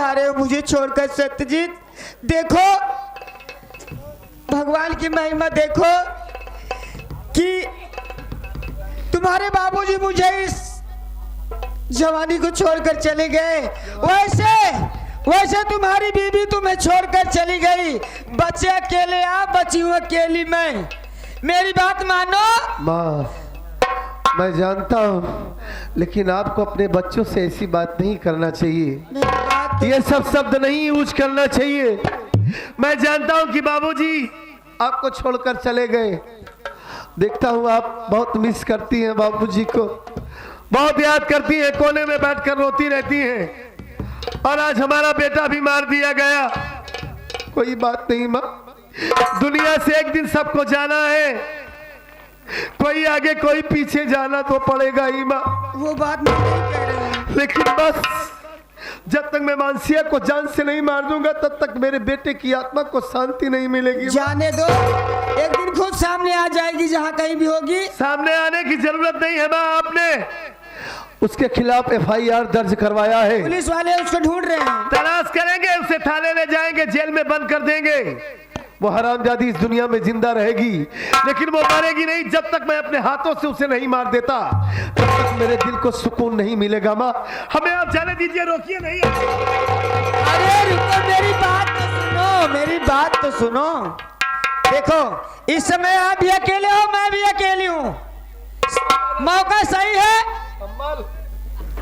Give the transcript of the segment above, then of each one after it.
जा रहे हो मुझे छोड़कर सत्यजीत? देखो भगवान की महिमा देखो कि तुम्हारे बाबूजी मुझे इस जवानी को छोड़कर चले गए, वैसे तुम्हारी बीवी तुम्हें छोड़कर चली गई। बच्चे अकेले आप, बची हूँ अकेली मैं। मेरी बात मानो। माँ मैं जानता हूँ, लेकिन आपको अपने बच्चों से ऐसी बात नहीं करना चाहिए। ये सब शब्द नहीं यूज करना चाहिए। मैं जानता हूँ कि बाबूजी आपको छोड़कर चले गए। देखता हूँ आप बहुत मिस करती हैं बाबूजी को, बहुत याद करती हैं, कोने में बैठकर रोती रहती हैं। और आज हमारा बेटा भी मार दिया गया। कोई बात नहीं माँ, दुनिया से एक दिन सबको जाना है। कोई आगे कोई पीछे, जाना तो पड़ेगा ही माँ। वो बात मैं नहीं कह रहा हूँ, लेकिन बस जब तक मैं मानसिया को जान से नहीं मार दूंगा तब तक मेरे बेटे की आत्मा को शांति नहीं मिलेगी। जाने दो, एक दिन खुद सामने आ जाएगी जहाँ कहीं भी होगी। सामने आने की जरूरत नहीं है माँ, आपने उसके खिलाफ FIR दर्ज करवाया है। पुलिस वाले उसको ढूंढ रहे हैं। तलाश करेंगे, उसे थाने ले जाएंगे, जेल में बंद कर देंगे। वो हरामजादी इस दुनिया में जिंदा रहेगी, लेकिन वो मरेगी नहीं जब तक मैं अपने हाथों से उसे नहीं मार देता। तब तक मेरे दिल को सुकून नहीं मिलेगा माँ। हमें आप जाने दीजिए, रोकिए नहीं। अरे रुको, मेरी बात तो सुनो, मेरी बात तो सुनो। देखो इस समय आप भी अकेले हो, मैं भी अकेली हूँ। मौका सही है,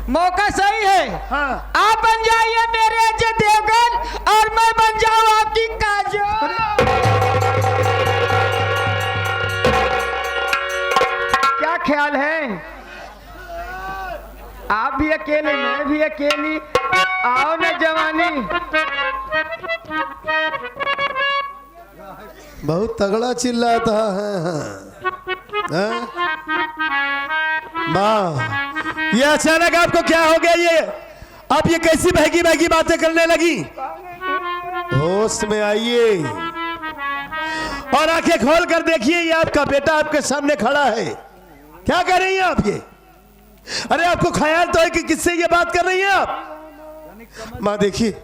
मौका सही है। हाँ। आप बन जाइए मेरे अजय देवगन और मैं बन जाऊँ आपकी काजोल। क्या ख्याल है? आप भी अकेले, मैं भी अकेली। आओ ना जवानी। बहुत तगड़ा चिल्लाता है। माँ ये अचानक आपको क्या हो गया? ये आप ये कैसी बहकी बहकी बातें करने लगी? होश में आइए और आंखें खोल कर देखिए, ये आपका बेटा आपके सामने खड़ा है। क्या कर रही हैं आप ये? अरे आपको ख्याल तो है कि किससे ये बात कर रही हैं आप? माँ देखिए,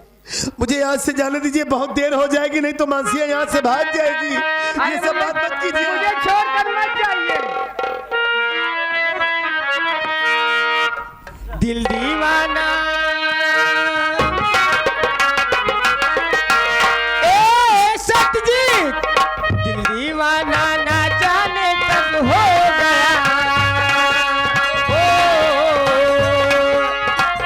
मुझे यहाँ से जाने दीजिए, बहुत देर हो जाएगी, नहीं तो मानसिया यहाँ से भाग जाएगी। ये सब बात मत कीजिए। मुझे छोड़कर मत जाइए। दिल दीवाना ए सत्यजीत, दिल दीवाना ना जाने कब हो गया।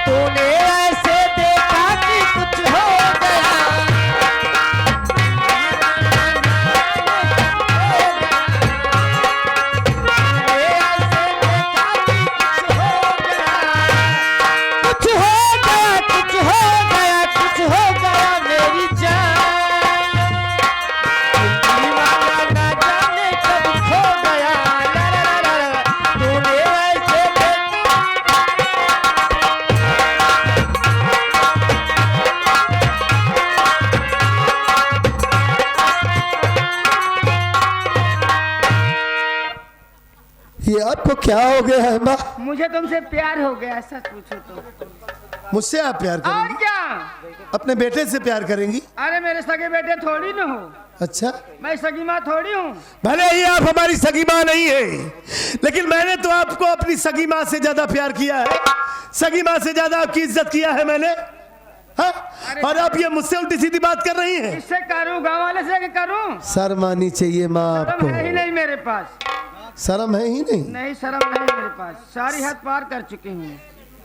तूने ऐसे देखा कि कुछ हो गया। ये आपको क्या हो गया है माँ? मुझे तुमसे प्यार हो गया, सच पूछो तो। मुझसे आप प्यार और करेंगी? क्या? अपने बेटे से प्यार करेंगी? अरे मेरे सगे बेटे थोड़ी न हो, अच्छा, मैं सगी माँ थोड़ी हूँ। भले ही आप हमारी सगी माँ नहीं है, लेकिन मैंने तो आपको अपनी सगी माँ से ज्यादा प्यार किया है। सगी माँ से ज्यादा आपकी इज्जत किया है मैंने। हाँ? और आप ये मुझसे उल्टी सीधी बात कर रही हैं। इससे करूँ, गाँव वाले से करूँ? शर्म आनी चाहिए माँ आपको। शर्म है ही नहीं मेरे पास। शर्म है ही नहीं? नहीं, शर्म नहीं मेरे पास। सारी हद पार कर चुकी हूँ।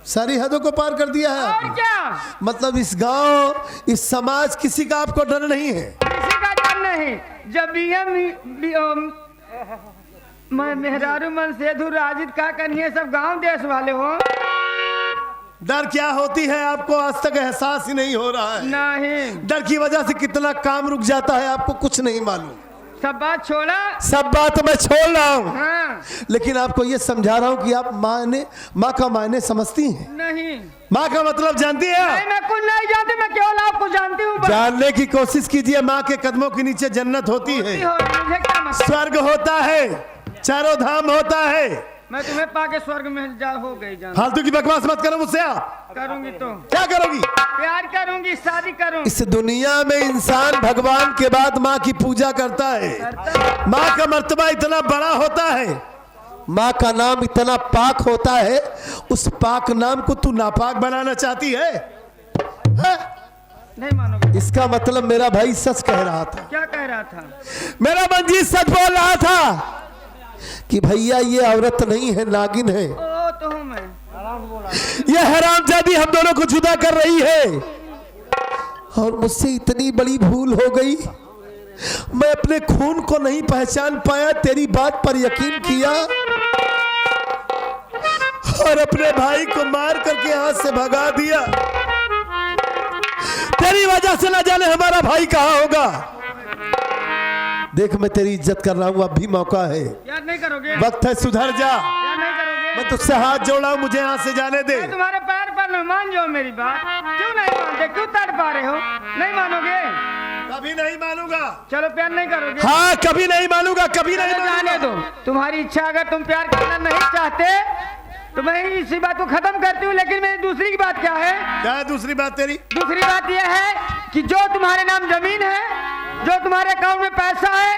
सारी हदों को पार कर दिया है और आपने। क्या? मतलब इस गांव, इस समाज, किसी का आपको डर नहीं है? किसी का डर नहीं। जब मैं मेहरारू मन सेधु राजिद का कन्हैया सब गांव देश वाले हो। डर क्या होती है आपको आज तक एहसास ही नहीं हो रहा है। नहीं, डर की वजह से कितना काम रुक जाता है आपको कुछ नहीं मालूम। सब बात छोड़ा। सब बात मैं छोड़ रहा हूँ। हाँ। लेकिन आपको ये समझा रहा हूँ कि आप माँ का मायने समझती हैं? नहीं, माँ का मतलब जानती है आप? नहीं, मैं कुछ नहीं जानती, मैं केवल आपको जानती हूँ। जानने की कोशिश कीजिए। माँ के कदमों के नीचे जन्नत होती है, मुझे क्या मतलब? स्वर्ग होता है, चारों धाम होता है। मैं तुम्हें पाके स्वर्ग में जा हो गई जान। फालतू की बकवास मत करो मुझसे करूंगी तो क्या करोगी? प्यार करूंगी, शादी करूंगी। इस दुनिया में इंसान भगवान के बाद माँ की पूजा करता है। माँ का मर्तबा इतना बड़ा होता है, माँ का नाम इतना पाक होता है, उस पाक नाम को तू नापाक बनाना चाहती है? नहीं मानोगे? इसका मतलब मेरा भाई सच कह रहा था। क्या कह रहा था? मेरा मंजीत सच बोल रहा था कि भैया ये औरत नहीं है, नागिन है। ओ तो हूँ मैं। ये हरामजादी हम दोनों को जुदा कर रही है और मुझसे इतनी बड़ी भूल हो गई। मैं अपने खून को नहीं पहचान पाया, तेरी बात पर यकीन किया और अपने भाई को मार करके हाथ से भगा दिया। तेरी वजह से न जाने हमारा भाई कहाँ होगा। देख मैं तेरी इज्जत कर रहा हूँ, अब भी मौका है। यार नहीं करोगे? वक्त है, सुधर जा। यार नहीं करोगे? मैं तुझसे हाथ जोड़ा हूँ, मुझे यहाँ से जाने दे। मैं तुम्हारे पैर पर न मान जाओ मेरी बात। क्यों नहीं मानते? क्यों तड़ पा रहे हो? नहीं मानोगे? कभी नहीं मानूंगा। चलो प्यार नहीं करोगे? हाँ कभी नहीं मानूंगा, कभी नहीं चलो जाने मानूंगा। दो। तुम्हारी इच्छा, अगर तुम प्यार करना नहीं चाहते तो मैं इसी बात को खत्म करती हूँ। लेकिन मेरी दूसरी की बात क्या है? क्या है दूसरी बात तेरी? दूसरी बात यह है कि जो तुम्हारे नाम जमीन है, जो तुम्हारे अकाउंट में पैसा है,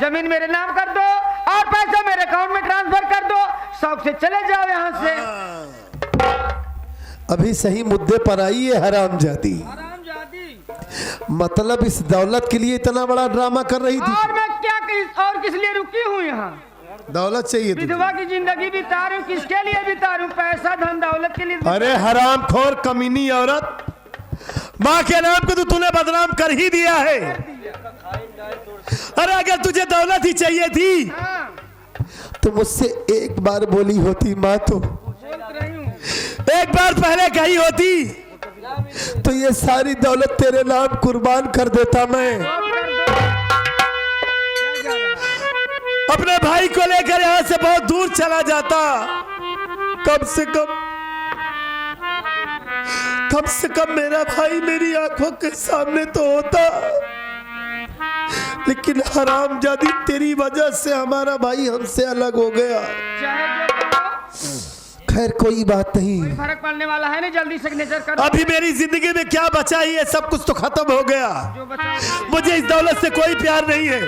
जमीन मेरे नाम कर दो और पैसा मेरे अकाउंट में ट्रांसफर कर दो। शौक से चले जाओ यहाँ से। अभी सही मुद्दे पर आई है हरामजादी। मतलब इस दौलत के लिए इतना बड़ा ड्रामा कर रही थी। और मैं क्या और किस लिए रुकी हूँ यहाँ? दौलत चाहिए तुझे? विधवा की जिंदगी बिता रही हूँ, किसके लिए बिता रही हूँ? पैसा धन दौलत के लिए। अरे हरामखोर कमीनी औरत, माँ के नाम को तो तूने बदनाम कर ही दिया है। अरे अगर तुझे दौलत ही चाहिए थी हाँ, तो मुझसे एक बार बोली होती माँ, तो बोल रही हूँ। एक बार पहले कही होती तो ये सारी दौलत तेरे नाम कुर्बान कर देता मैं। अपने भाई को लेकर यहाँ से बहुत दूर चला जाता। कम से कम मेरा भाई मेरी आंखों के सामने तो होता। लेकिन हरामजादी तेरी वजह से हमारा भाई हमसे अलग हो गया। खैर कोई बात नहीं, फर्क पड़ने वाला है नहीं। जल्दी सिग्नेचर करो। अभी मेरी जिंदगी में क्या बचा ही है? सब कुछ तो खत्म हो गया। जो बचा मुझे इस दौलत से कोई प्यार नहीं है।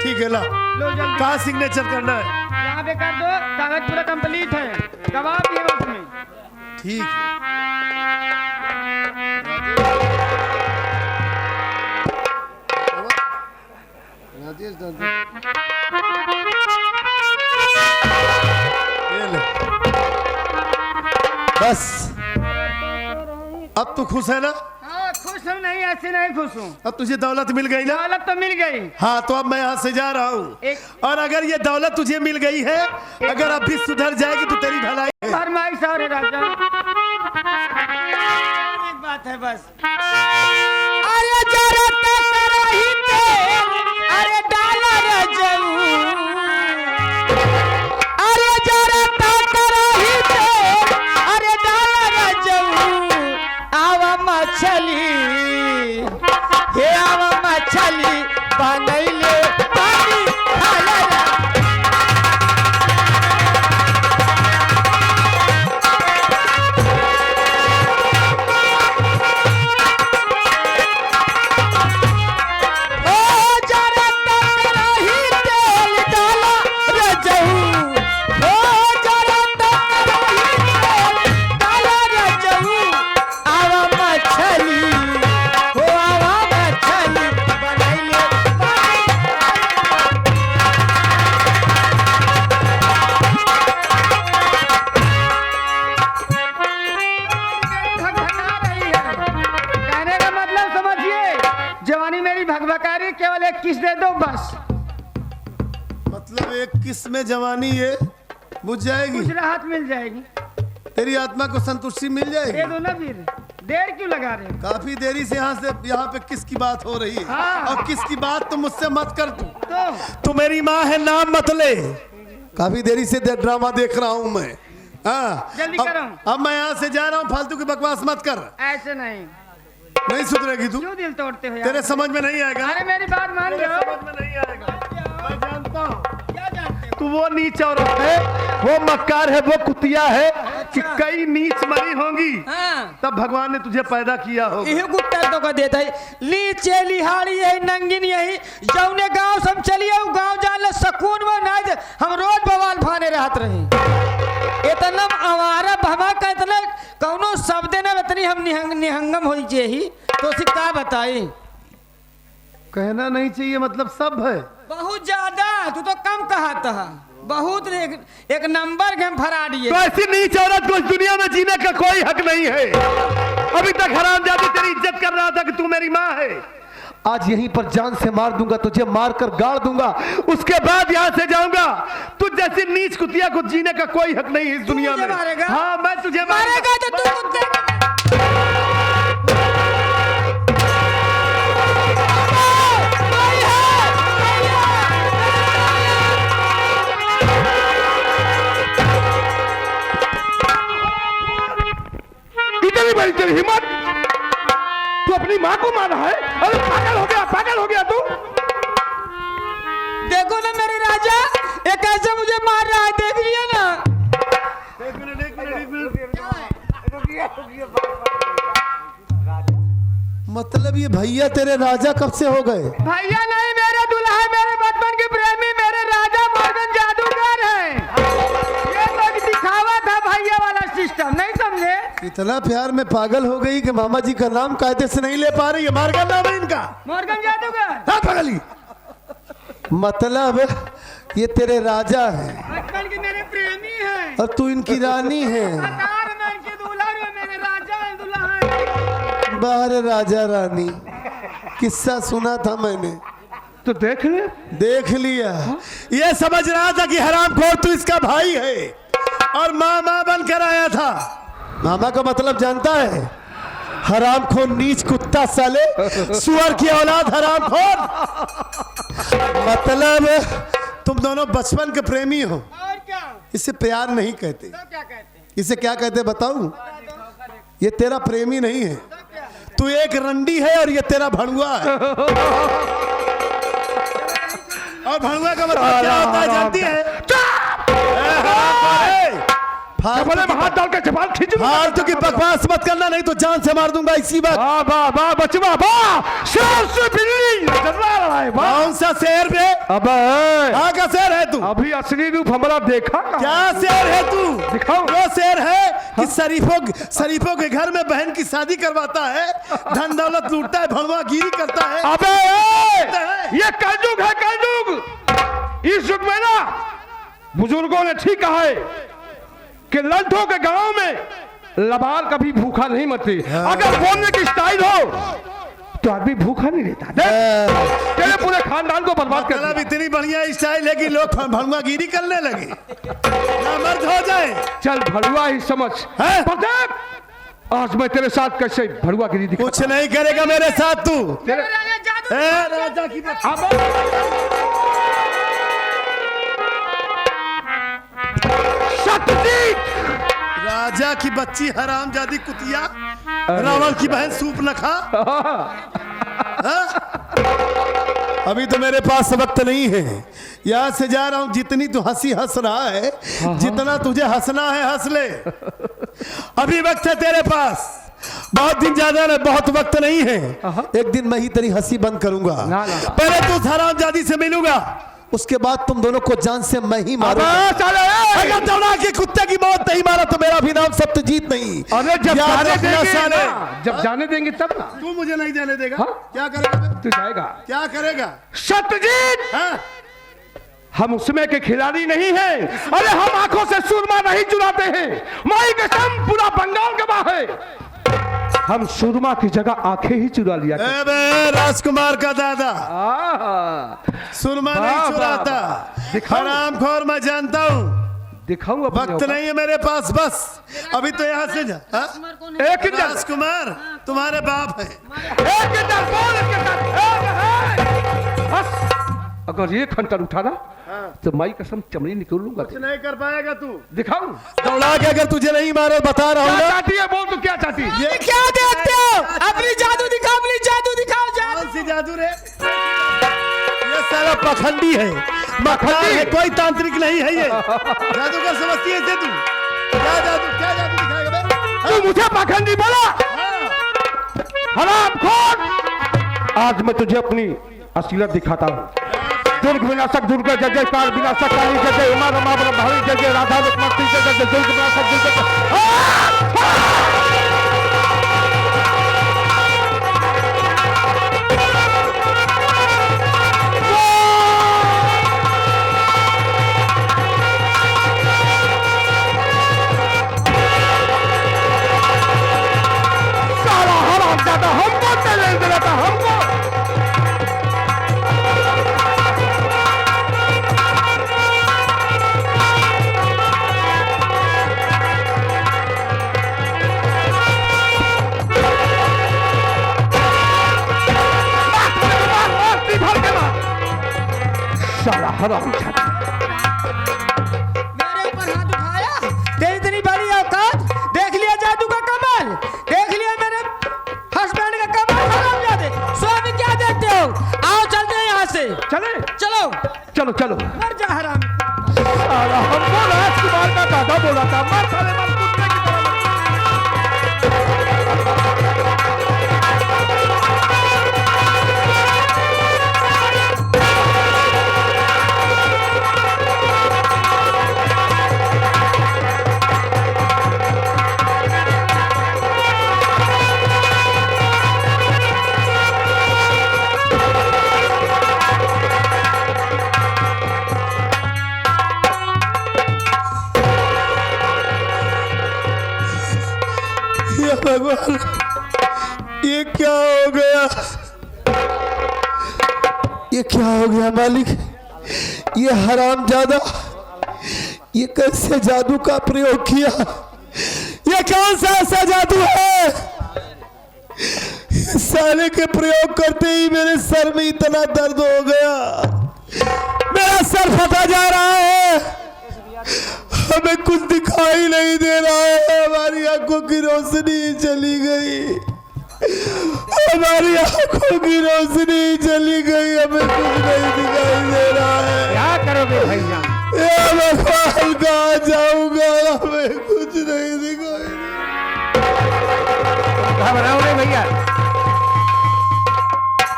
ठीक है ला, लो जल्दी। कहाँ सिग्नेचर करना है? यहाँ पे कर दो, कागज पूरा कंप्लीट है, गवाह भी है उसमें। ठीक है। ये ले। बस अब तू खुश है ना? हाँ खुश हूँ। नहीं ऐसे नहीं खुश हूँ। अब तुझे दौलत मिल गई ना? दौलत तो मिल गई। हाँ तो अब मैं यहाँ से जा रहा हूँ। और अगर ये दौलत तुझे मिल गई है, अगर अब भी सुधर जाएगी तो तेरी भलाई है। फरमाइश और है राजा। एक बात है बस। अरे जरा ही तेल, अरे डाला रजऊ। अरे जरा ही तेल, अरे डाला रजऊ। आवा मछली, हे आवा मछली बनैले पानी खाला रे। जवानी मेरी भगभकारी, केवल एक किस दे दो बस। मतलब एक किस में जवानी ये बुझ जाएगी? कुछ राहत मिल जाएगी, तेरी आत्मा को संतुष्टि मिल दे जाएगी। दो ना फिर। देर क्यों लगा रहे हो? काफी देरी से यहाँ पे किस की बात हो रही है। हाँ। और किस की बात तो मुझसे मत कर तो तू मेरी माँ है, नाम मत ले। काफी देरी से ड्रामा देख रहा हूँ मैं। हाँ जल्दी करो। अब मैं यहाँ से जा रहा हूँ, फालतू की बकवास मत कर। ऐसे नहीं, नहीं सुधरेगी तू। क्यों दिल तोड़ते हो यार? तेरे समझ में नहीं आएगा। अरे मेरी बात मान तेरे लो। समझ में नहीं आएगा। मैं जानता हूँ। क्या जानते हो? तू वो नीच औरत है, वो मक्कार है, वो कुतिया है कि कई नीच मरी होंगी, हाँ। तब भगवान ने तुझे पैदा किया होगा। यही गुट्टा तो का देता है लीचे लिहाड़ी है नंगिन यही जौने गांव सब चलिए गांव जाले सकून में ना दे हम रोज बवाल फाने रहत रही इतना आवारा भमा का इतना कौनो शब्द ना इतनी हम निहंगम होई जेही तो उसे का बताई। कहना नहीं चाहिए, मतलब सब है। बहुत ज्यादा तू तो कम कहा था बहुत एक नंबर के हम फरा दिए। तो ऐसी नीच औरत को इस दुनिया में जीने का कोई हक नहीं है। अभी तक हरामजादी तेरी इज्जत कर रहा था कि तू मेरी माँ है, आज यहीं पर जान से मार दूंगा, तुझे मार कर गाड़ दूंगा, उसके बाद यहाँ से जाऊंगा। तुझ जैसी नीच कुतिया को जीने का कोई हक नहीं है इस दुनिया में। मारेगा? हाँ, मैं तुझे मारेगा तो तू कुत्ते इतनी बड़ी तेरी हिम्मत, तू अपनी माँ को मारा है? अरे पागल हो गया तू। देखो ना मेरे राजा ये कैसे मुझे मार रहा है देख लिया ना। मतलब ये भैया तेरे राजा कब से हो गए? भैया नहीं मेरे दुल्हा मेरे बचपन के प्रेमी मेरे राजा मॉर्गन जादूगर है। ये तो दिखावा था भैया वाला सिस्टम नहीं समझे। इतना प्यार में पागल हो गई कि मामा जी का नाम कायदे से नहीं ले पा रही है। मॉर्गन नाम है इनका, मॉर्गन जादूगर। हाँ पागली। मतलब ये तेरे राजा है बचपन के मेरे प्रेमी है और तू इनकी रानी है। मैं इनके दूल्हा हूं, मेरे राजा है दुल्हा है। बाहर राजा रानी किस्सा सुना था मैंने तो देख लिया। ये समझ रहा था कि हरामखोर तू इसका भाई है और मामा बनकर आया था। मामा का मतलब जानता है? हरामखोर नीच कुत्ता साले, सुअर की औलाद हरामखोर। मतलब तुम दोनों बचपन के प्रेमी हो। और क्या इसे प्यार नहीं कहते, तो क्या कहते हैं? इसे क्या कहते बताऊं? ये तेरा प्रेमी नहीं है, तू एक रंडी है और ये तेरा भड़ुआ है। और भड़ुआ का मतलब क्या होता है जानती है? हाथ डाल के जबान खींच लूंगा। फालतू की बकवास मत करना, नहीं तो जान से मार दूंगा इसी बात। वाह बचवा वाह, शेर से बिल्ली डरा रहा है। कौन सा शेर बे? अबे कहाँ का शेर है तू? अभी असली रूप हमारा देखा क्या शेर है तू? दिखाओ। वो शेर है कि शरीफों के घर में बहन की शादी करवाता है, धन दौलत लूटता है, भड़वा गिरी करता है। अबे ये कलयुग है, कलयुग। इस युग में ना बुजुर्गों ने ठीक कहा है कि लंठों के गांव में लबाल कभी भूखा नहीं मरती। अगर बोलने की स्टाइल हो तो आदमी भूखा नहीं रहता। तेरे पूरे खानदान को बर्बाद कर मतलब इतनी बढ़िया स्टाइल है कि लोग भड़ुआगिरी करने लगे, ना मर्द हो जाए। चल भड़ुआ ही समझ है? आज मैं तेरे साथ कैसे भड़ुआगिरी दिखा। कुछ नहीं करेगा मेरे साथ तू। मेरे राजा जादू राजा की राजा की बच्ची हरामजादी कुतिया, रावण की बहन सूप न खा। हाँ? अभी तो मेरे पास वक्त नहीं है, यहाँ से जा रहा हूँ। जितनी तू हंसी हंस रहा है, जितना तुझे हंसना है हंस ले। अभी वक्त है तेरे पास, बहुत दिन ज्यादा नहीं, बहुत वक्त नहीं है। एक दिन मैं ही तेरी हंसी बंद करूंगा। पहले तू हरामजादी से मिलूंगा, उसके बाद तुम दोनों को जान से मैं ही मारूंगा। अगर दौड़ा के कुत्ते की मौत नहीं मारा तो मेरा भी नाम सत्यजीत नहीं। अरे जब जाने देंगे ना, जब जाने देंगे तब ना। तू मुझे नहीं जाने देगा। हाँ? क्या करेगा? तू जाएगा। क्या करेगा? सत्यजीत, हाँ? हम उसमें के खिलाड़ी नहीं हैं। अरे हम आंखों से सुरमा नहीं चुराते हैं। माई कसम पूरा बंगाल गवाह है। हम सुरमा की जगह आंखें ही चुरा लिया। राजकुमार का दादा सुरमा नहीं चुराता। हरामखोर मैं जानता हूँ। दिखाऊं वक्त नहीं है मेरे पास, बस अभी तो यहाँ से जा। एक राजकुमार तुम्हारे बाप है। अगर ये खंटर उठा ना तो माई कसम चमड़ी निकल लूंगा। कुछ नहीं कर पाएगा तू। दिखाऊं दौड़ा के अगर तुझे नहीं मारे बता रहा हूँ। क्या चाहती है बोल, तू क्या चाहती है? ये क्या देखते हो? अपनी जादू दिखाओ, अपनी जादू दिखाओ। कौन सी जादू रे? ये साला पखंडी है, मक्कार है, कोई तांत्रिक नहीं है ये। जादूगर समझती है इसे तू? क्या जादू दिखाएगा बे? तू मुझे पाखंडी बोला? हरामखोर! आज मैं तुझे अपनी असलियत दिखाता हूँ। दुर्ग विनाशक दुर्गा जय जयकार विनाशक काली जय जय उमा रमा भावी जय जय राधा लक्ष्मण जय जय दुर्ग विनाशक दुर्गा सारा हराम ज्यादा हमको तेरे दिला था हमको। सारा हराम मेरे ऊपर हाथ उठाया, तेरी इतनी बड़ी औकात, देख लिया जादू का कमाल, देख लिया मेरे हस्बैंड का कमाल। हरामजादे, स्वामी क्या देखते हो? आओ चलते हैं यहाँ से। चले चलो चलो चलो। मर जा हराम। सारा हमको राजकुमार का दादा बोला था, मर साले मर कुत्ते की तरह। ये भगवान, ये क्या हो गया? ये क्या हो गया मालिक? ये हरामजादा, ये कैसे जादू का प्रयोग किया? ये कौन सा ऐसा जादू है? इस साले के प्रयोग करते ही मेरे सर में इतना दर्द हो गया, मेरा सर फटा जा रहा है, हमें कुछ दिखाई नहीं दे रहा है, हमारी आंखों की रोशनी चली गई, हमारी आंखों की रोशनी चली गई, हमें कुछ नहीं दिखाई दे रहा है। क्या करोगे भैया? ये भगवान कहाँ जाऊंगा, हमें कुछ नहीं दिखाई दे। घबराओ नहीं भैया,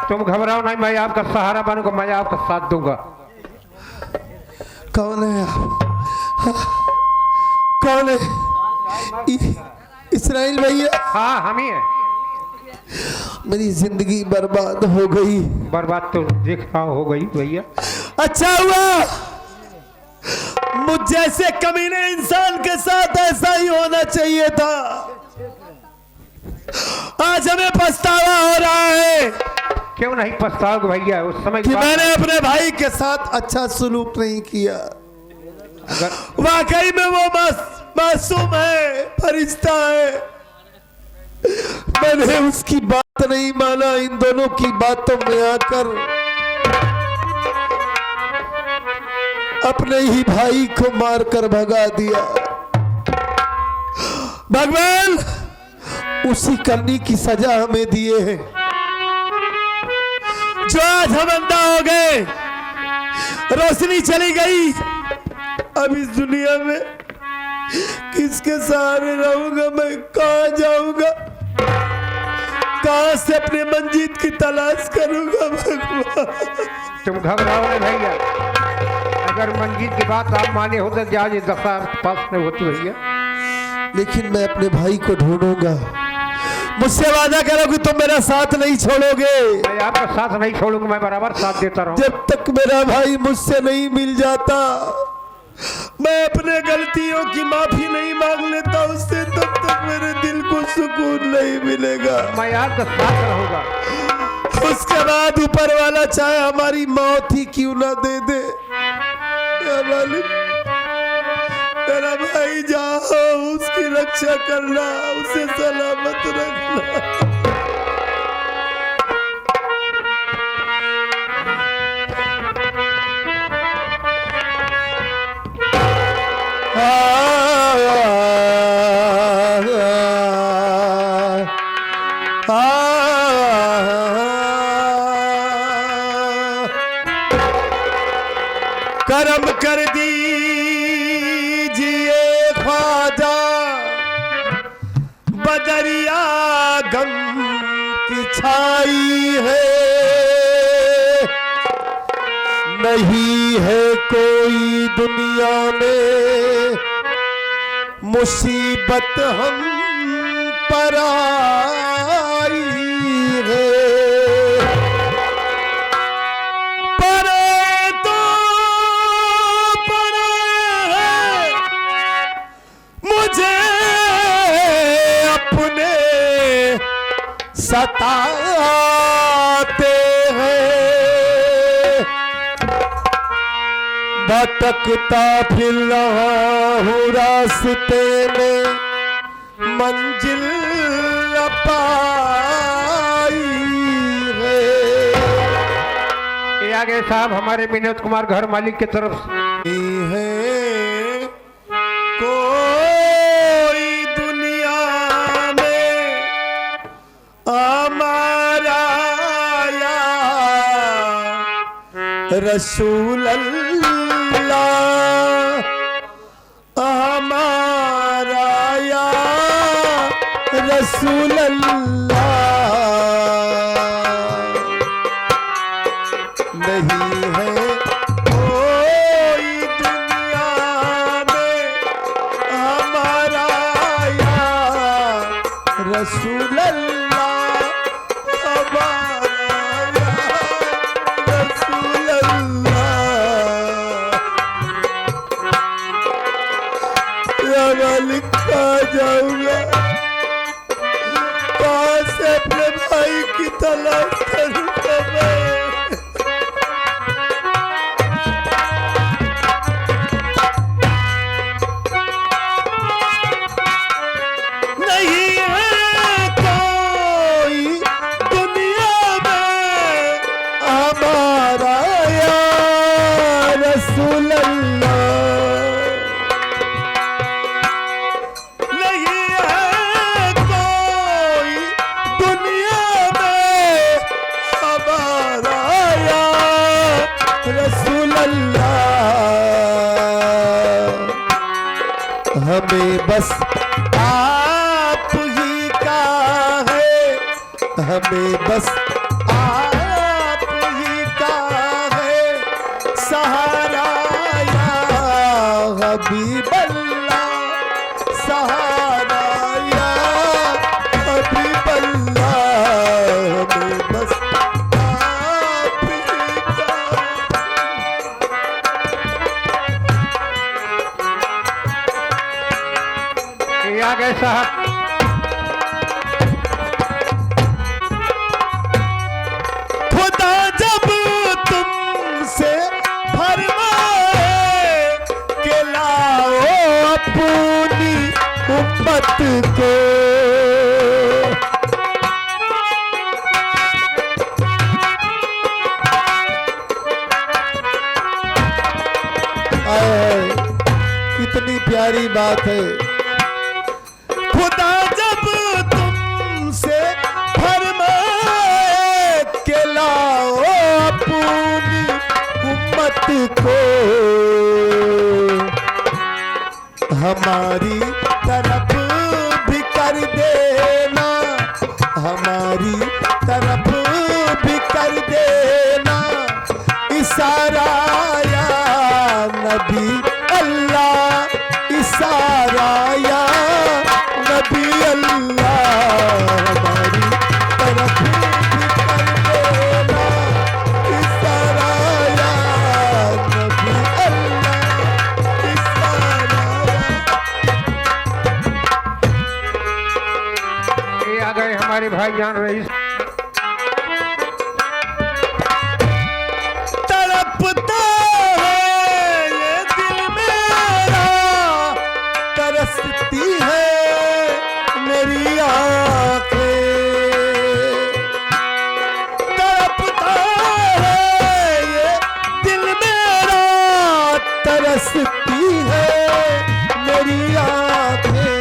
तुम घबराओ नहीं, मैं आपका सहारा बनूंगा, मैं आपका साथ दूंगा। कौन है आप? कौन है? इस्राइल भैया? हाँ हम ही हैं। मेरी जिंदगी बर्बाद हो गई। बर्बाद तो देख रहा हो गई भैया। अच्छा हुआ मुझ जैसे कमीने इंसान के साथ ऐसा ही होना चाहिए था। आज हमें पछतावा हो रहा है। क्यों नहीं पछताओगे भैया? उस समय कि मैंने अपने भाई के साथ अच्छा सलूक नहीं किया। वाकई में वो मासूम है, फरिश्ता है, मैंने उसकी बात नहीं माना, इन दोनों की बातों में आकर अपने ही भाई को मारकर भगा दिया। भगवान उसी करनी की सजा हमें दिए हैं, जो आज हम अंधा हो गए, रोशनी चली गई। अब इस दुनिया में किसके सहारे रहूंगा मैं? कहाँ जाऊंगा? कहाँ से अपने मंजीत की तलाश करूंगा? भगवान तुम घबराओ नहीं भैया, अगर मंजीत की बात आप माने हो तो जाज दशा पास में होती भैया। लेकिन मैं अपने भाई को ढूंढूंगा। मुझसे वादा करो कि तुम मेरा साथ नहीं छोड़ोगे। मैं आपका साथ नहीं छोड़ूंगा, मैं बराबर साथ देता रहूं। जब तक मेरा भाई मुझसे नहीं मिल जाता, मैं अपने गलतियों की माफी नहीं मांग लेता उससे, तब तक मेरे दिल को सुकून नहीं मिलेगा। मैं आपका साथ रहूंगा। उसके बाद ऊपर वाला चाहे हमारी मौत ही क्यों ना दे दे। या मालिक, मेरा भाई जाओ, उसकी रक्षा करना, उसे सलामत रखना। करम कर दीजिए ख्वाजा, बदरिया गम की छाई है, नहीं है कोई दुनिया में मुसीबत हम पर आई है। परे तो परे है, मुझे अपने सताते हैं। भटकता फिर रहा हूँ रास्ते में, मंजिल न पाई है। ये आगे साहब हमारे विनोद कुमार घर मालिक की तरफ से है कोई दुनिया में हमारा या रसूल अल्लाह, हमारा या रसूल अल्लाह। नहीं है कोई दुनिया में हमारा या रसूल अल्लाह, हमारा या रसूल अल्लाह। लिखा जाऊंगा, कहाँ से अपने भाई की तलाश करूंगा मैं। नहीं है कोई दुनिया में हमारा या रसूल अल्लाह, नहीं है कोई दुनिया में हमारा या रसूल अल्लाह। हमें बस आप ही का है, हमें बस आप ही का है सहारा या हबीब अल्लाह, सहारा या हबीब अल्लाह। हमें बस आप ही का। ये आगे साहब खुदा जब तुमसे फरमाए के लाओ अपनी उम्मत को, कितनी प्यारी बात है। खुदा जब तुमसे फरमाए के लाओ अपनी उम्मत को, हमारी तरफ भी कर देना, हमारी तरफ भी कर देना इशारा या नबी अल्लाह, इशारा या नबी अल्लाह। हमारी तरफ भी कर देना इशारा या नबी अल्लाह, इशारा। ये आ गए हमारे भाई जान रईस। तड़पता है ये दिल मेरा, तरसती है मेरी आंखें, तड़पता है ये दिल मेरा, तरसती है मेरी आंखें।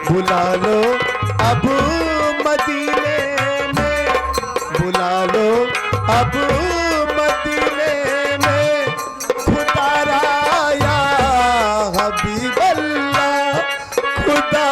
बुला लो अब मदीने में, बुला लो अब मदीने खुदा